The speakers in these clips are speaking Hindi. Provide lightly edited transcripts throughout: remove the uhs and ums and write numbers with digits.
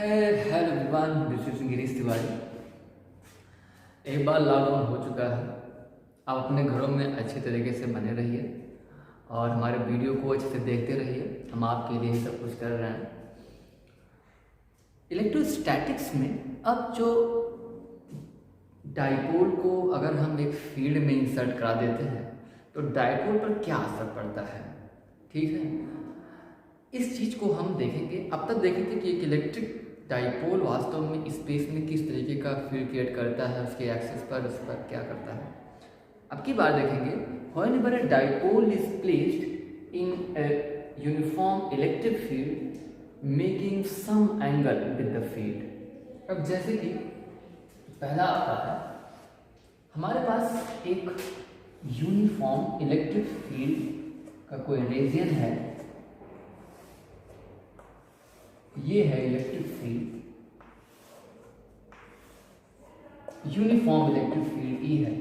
Hello everyone, this is Girish Tiwari. एक बार लॉकडाउन हो चुका है। आप अपने घरों में अच्छे तरीके से बने रहिए और हमारे वीडियो को अच्छे से देखते रहिए। हम आपके लिए ही सब कुछ कर रहे हैं। इलेक्ट्रोस्टैटिक्स में अब जो डाइपोल को अगर हम एक फील्ड में इंसर्ट करा देते हैं तो डाइपोल पर क्या असर पड़ता है, ठीक है। इस चीज़ को हम देखेंगे। अब तक देखे थे कि एक इलेक्ट्रिक डाइपोल वास्तव में स्पेस में किस तरीके का फील्ड क्रिएट करता है, उसके एक्सिस पर उस पर क्या करता है। अब की बार देखेंगे whenever a dipole is placed in a uniform electric field making some angle with the field. अब जैसे कि पहला आता है, हमारे पास एक यूनिफॉर्म इलेक्ट्रिक फील्ड का कोई रीजन है, ये है electric field, uniform electric field E है।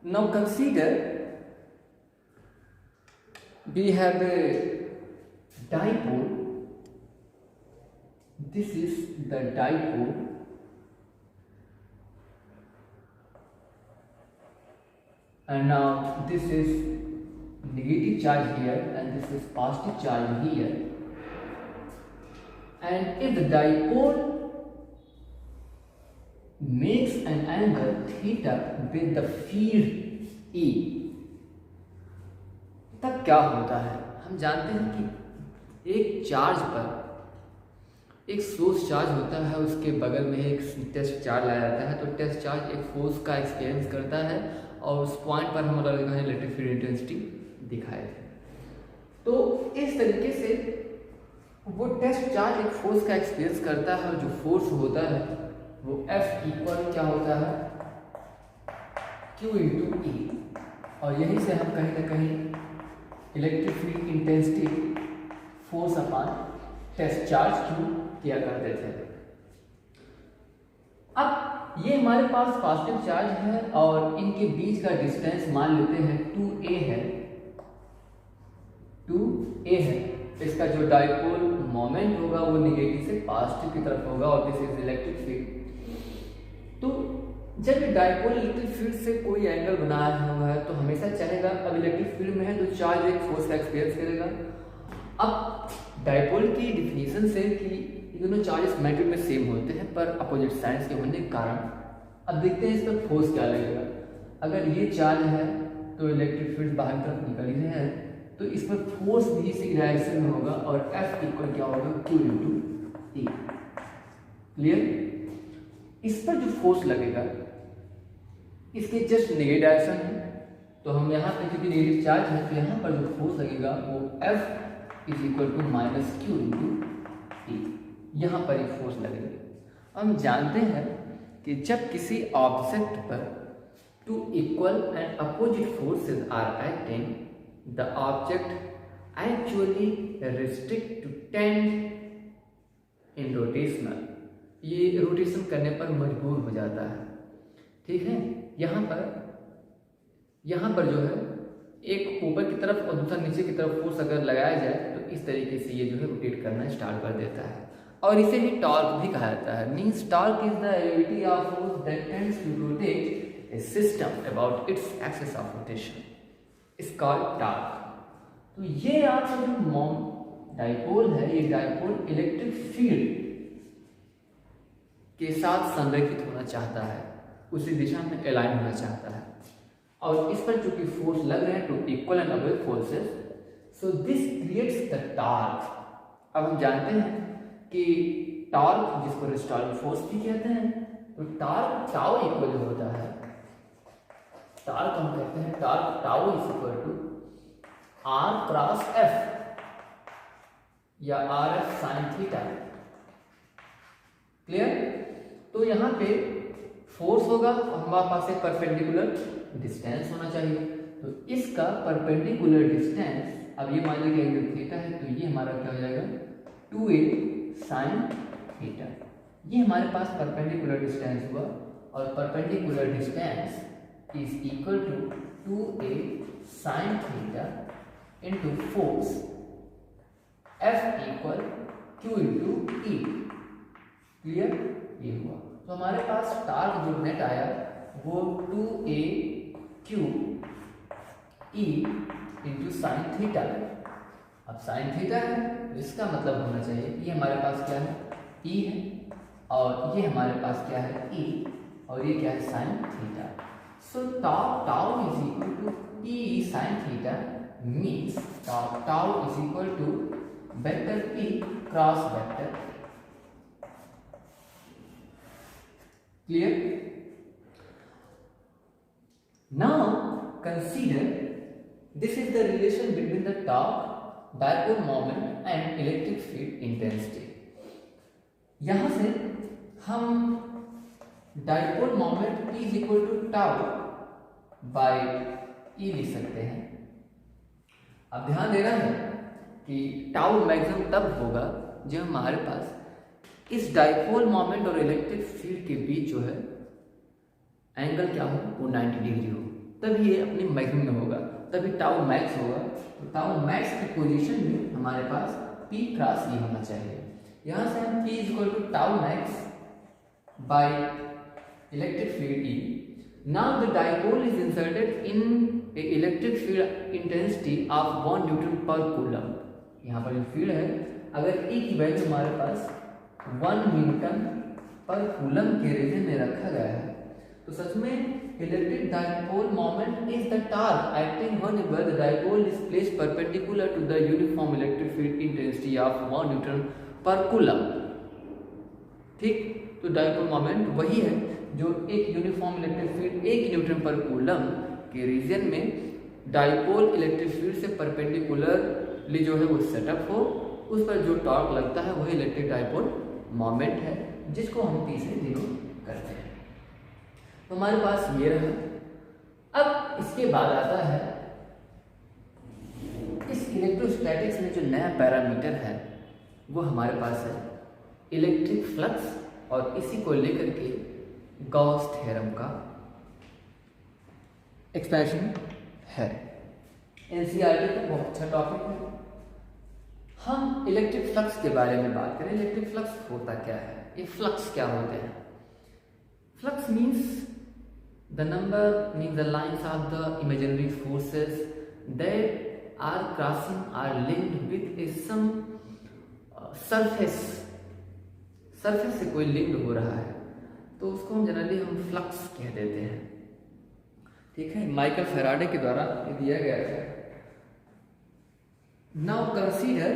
Now consider we have a dipole, this is the dipole, and now this is negative charge here and this is positive charge here. And if the dipole makes an angle theta with the field E, तब क्या होता है। हम जानते हैं कि एक चार्ज पर एक सोर्स चार्ज होता है, उसके बगल में एक टेस्ट चार्ज लाया जाता है, तो टेस्ट चार्ज एक फोर्स का एक्सपीरियंस करता है और उस पॉइंट पर हम अलग इलेक्ट्रिक फील्ड इंटेंसिटी दिखाए थे। तो इस तरीके से वो टेस्ट चार्ज एक फोर्स का एक्सपीरियंस करता है और जो फोर्स होता है वो F इक्वल क्या होता है, Q इंटू ई। और यहीं से हम कहीं ना कहीं electric field intensity force upon test charge Q किया करते थे। अब ये हमारे पास पॉजिटिव चार्ज है और इनके बीच का डिस्टेंस मान लेते हैं 2a है, 2a है। इसका जो डाइपोल मोमेंट होगा वो नेगेटिव से पॉजिटिव की तरफ होगा और दिस इज इलेक्ट्रिक फील्ड। तो जब डाइपोल इलेक्ट्रिक फील्ड से कोई एंगल बनाया हुआ है तो हमेशा चाहेगा, अब इलेक्ट्रिक फील्ड में है तो चार्ज एक फोर्स का एक्सपीरियंस करेगा। अब डाइपोल की डिफिनीशन से कि ये दोनों चार्जेस मैग्नीट्यूड में सेम होते हैं पर अपोजिट साइड्स के होने के कारण अब देखते हैं इस पर फोर्स क्या लगेगा। अगर ये चार्ज है तो इलेक्ट्रिक फील्ड बाहर की तरफ निकल ही है, तो इस पर फोर्स भी इसी डायरेक्शन में होगा और F इक्वल क्या होगा, Q इंटू ई। क्लियर। इस पर जो फोर्स लगेगा इसके जस्ट नेगेटिव डायरेक्शन है, तो हम यहाँ पे क्योंकि नेगेटिव चार्ज है तो यहाँ पर जो फोर्स लगेगा वो F is equal to minus Q into E. यहाँ पर एक फोर्स लगेगी। हम जानते हैं कि जब किसी ऑब्जेक्ट पर two equal and opposite forces are acting, the object actually restrict to tend in rotational, ये रोटेशन करने पर मजबूर हो जाता है, ठीक है। यहाँ पर जो है एक ऊपर की तरफ और दूसरा नीचे की तरफ फोर्स अगर लगाया जाए तो इस तरीके से ये जो है रोटेट करना स्टार्ट कर देता है और इसे ही टॉर्क भी कहा जाता है। Means torque is the ability of force that tends to rotate a system about its axis of rotation is called torque. तो ये आपका जो डाइपोल है, ये डाइपोल इलेक्ट्रिक फील्ड के साथ संरेखित होना चाहता है, उसी दिशा में अलाइन होना चाहता है और इस पर चूंकि फोर्स लग रहे हैं two equal and opposite forces, so this creates the torque. अब हम जानते हैं कि टॉर्क जिसको रिस्टॉर्टिंग फोर्स भी कहते हैं, तो टॉर्क टाउ इक्वल होता है, टॉर्क हम कहते हैं torque tau is equal to R cross F या R F sine theta. Clear. तो यहाँ पे फोर्स होगा और हमारे पास एक परपेंडिकुलर डिस्टेंस होना चाहिए, तो इसका परपेंडिकुलर डिस्टेंस, अब ये मान लीजिए एंगल थीटा है तो ये हमारा क्या हो जाएगा 2a साइन थीटा। ये हमारे पास परपेंडिकुलर डिस्टेंस हुआ और perpendicular distance is equal to 2a sin theta into force F equal Q into E. Clear, ये हुआ। तो हमारे पास टार्क जो नेट आया वो 2a q e into sine theta. अब साइन थीटा है, इसका मतलब होना चाहिए ये हमारे पास क्या है, e है, और ये हमारे पास क्या है, e, और ये क्या है, sine theta. So tau is equal to e sine theta means tau is equal to vector p cross vector. Clear. Now consider this is the relation between the torque, dipole moment and electric field intensity. यहां से हम dipole moment P is equal to tau by E लिख सकते हैं। अब ध्यान देना है कि टाउ मैक्सिमम तब होगा जब हमारे पास इस डायपोल मोमेंट और इलेक्ट्रिक फील्ड के बीच जो है एंगल क्या हो, वो 90 डिग्री हो, तभी ये अपनी मैक्सिमम में होगा, तभी टाउ मैक्स होगा। तो टाउ मैक्स की पोजीशन में हमारे पास P क्रॉस E होना चाहिए। यहां से हम P is equal to tau max by electric field E। Now the dipole is inserted in a electric field intensity of 1 newton per coulomb. यहाँ पर जो फील्ड है, अगर E की वैल्यू हमारे पास 1 न्यूटन पर कूलम के रीजन में रखा गया है, तो सच में electric dipole moment is the torque acting whenever the dipole is placed perpendicular to the uniform electric field intensity of 1 newton per coulomb. ठीक, तो डायपोल मोमेंट वही है जो एक uniform electric field 1 newton per coulomb के रीजन में डायपोल इलेक्ट्रिक फील्ड से परपेंडिकुलरली जो है वो सेटअप हो, उस पर जो टॉर्क लगता है वही इलेक्ट्रिक डायपोल मोमेंट है, जिसको हम P से डिनोट करते हैं। तो हमारे पास ये रहा। अब इसके बाद आता है इस इलेक्ट्रोस्टैटिक्स में जो नया पैरामीटर है वो हमारे पास है इलेक्ट्रिक फ्लक्स, और इसी को लेकर के गॉस थ्योरम का एक्सप्रेशन है। एनसीईआरटी का बहुत अच्छा टॉपिक है। हम इलेक्ट्रिक फ्लक्स के बारे में बात करें। इलेक्ट्रिक फ्लक्स होता क्या है, ये फ्लक्स क्या होते हैं? Flux means the number means the lines of the imaginary forces that are crossing are linked with a some surface से कोई लिंक्ड हो रहा है, तो उसको हम जनरली हम फ्लक्स कह देते हैं। ठीक है, माइकल फैराडे के द्वारा ये दिया गया है। Now consider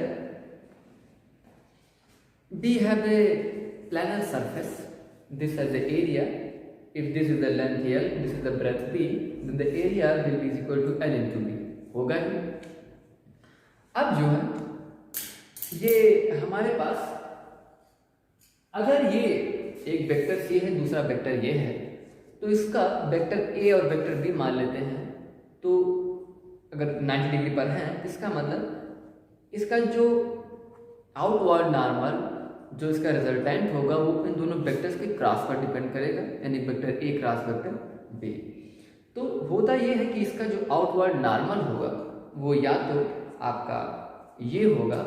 we have a planar surface, this has the area, if this is the length L, this is the breadth B, then the area will be equal to L into B, होगा ही। अब जो है ये हमारे पास अगर ये एक वेक्टर C है, दूसरा वेक्टर ये है, तो इसका वेक्टर A और वेक्टर B मान लेते हैं। तो अगर 90 डिग्री पर है, इसका मतलब इसका जो आउटवर्ड नॉर्मल जो इसका रिजल्टेंट होगा वो इन दोनों वेक्टर्स के क्रॉस पर डिपेंड करेगा, यानी vector A cross vector B। तो होता ये है कि इसका जो आउटवर्ड नॉर्मल होगा वो या तो आपका ये होगा,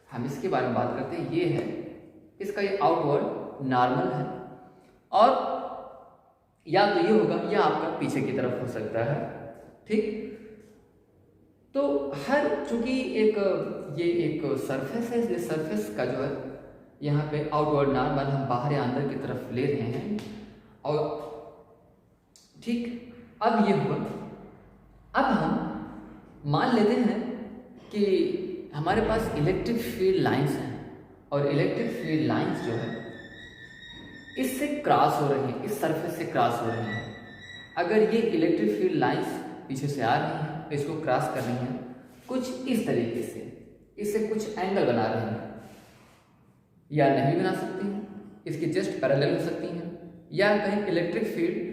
हम इसके बारे में बात करते हैं, ये है इसका ये आउटवर्ड नॉर्मल है, और या तो ये होगा या आपका पीछे की तरफ हो सकता है। ठीक, तो हर चूंकि ये एक सरफेस है, इसलिए सरफेस का जो है यहाँ पे आउटवर्ड नॉर्मल हम बाहर या अंदर की तरफ ले रहे हैं। और ठीक, अब ये हुआ। अब हम मान लेते हैं कि हमारे पास इलेक्ट्रिक फील्ड लाइंस हैं, और इलेक्ट्रिक फील्ड लाइंस जो है इससे क्रॉस हो रही हैं, इस सरफेस से क्रॉस हो रही हैं। अगर ये इलेक्ट्रिक फील्ड लाइंस पीछे से आ रही हैं, इसको क्रॉस कर रही हैं कुछ इस तरीके से, इससे कुछ एंगल बना रहे हैं, या नहीं बना सकती हैं, इसके जस्ट पैरेलल हो सकती हैं, या कहीं इलेक्ट्रिक फील्ड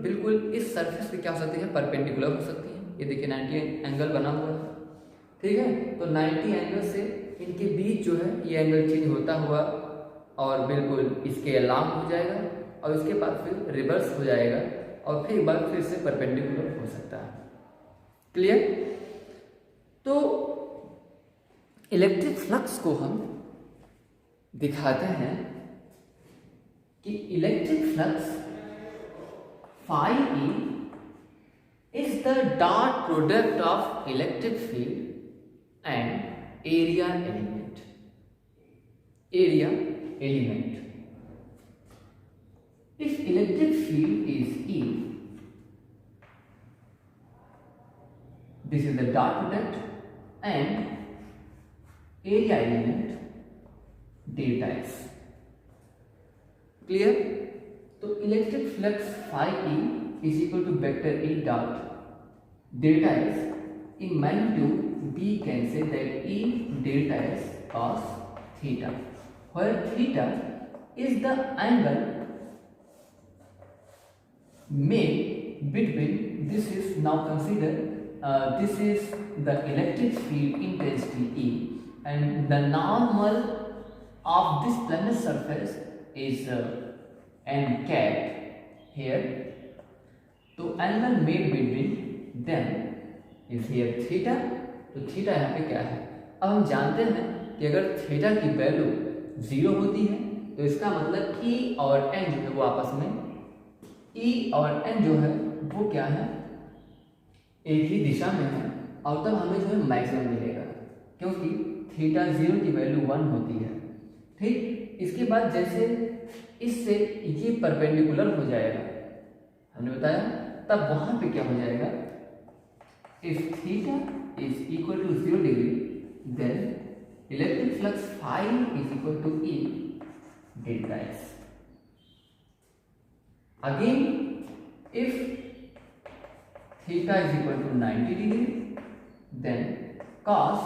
बिल्कुल इस सरफेस पे क्या हो सकती है, परपेंडिकुलर हो सकती हैं। ये देखिए 90 एंगल बना हुआ है। ठीक है, तो 90 एंगल से इनके बीच जो है ये एंगल चेंज होता हुआ और बिल्कुल इसके अलार्म हो जाएगा, और उसके बाद फिर रिवर्स हो जाएगा, और फिर एक बार फिर से परपेंडिकुलर हो सकता है। क्लियर? तो इलेक्ट्रिक फ्लक्स को हम दिखाते हैं कि electric flux phi E is the dot product of electric field and area element. Area element. If electric field is E, this is the dot product, and area element delta S. Clear? तो electric flux phi E is equal to vector E dot delta S. In magnitude B can say that E delta S cos theta, where theta is the angle made between, this is now consider this is the electric field intensity E, and the normal of this planet surface is n cap here. तो angle made between them is here theta. तो थीटा यहाँ पे क्या है? अब हम जानते हैं कि अगर थीटा की वैल्यू 0 होती है तो इसका मतलब E और N जो है वो आपस में, E और N जो है वो क्या है, एक ही दिशा में है, और तब हमें जो है मैक्सिमम मिलेगा, क्योंकि थीटा 0 की वैल्यू 1 होती है. ठीक, इसके बाद जैसे इससे ये परपेंडिकुलर हो जाएगा, हमने बताया, तब वहां पे क्या हो जाएगा, if theta is equal to 0 degree then electric flux phi is equal to E delta S. Again if theta is equal to 90 degree then cos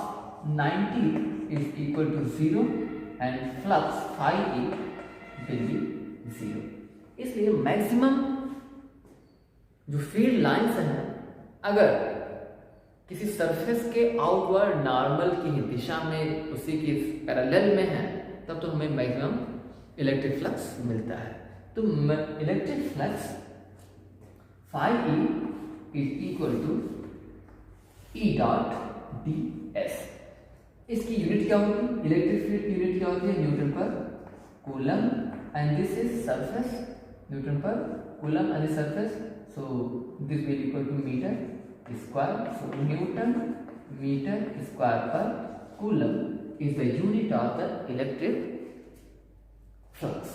90 is equal to 0 and flux phi E will be 0. इसलिए मैक्सिमम जो फील्ड लाइंस हैं, अगर किसी सरफेस के आउटवर्ड नॉर्मल की दिशा में उसी के पैरेलल में है, तब तो हमें मैक्सिमम इलेक्ट्रिक फ्लक्स मिलता है. तो electric flux phi E is equal to E dot D S. इसकी यूनिट क्या होगी? इलेक्ट्रिक फील्ड की यूनिट क्या होती है? Newton per coulomb, and this is surface, newton per coulomb and surface. So this will equal to meter square. So Newton meter square per coulomb is the unit of the electric flux.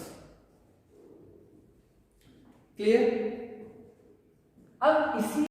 Clear? अब इसी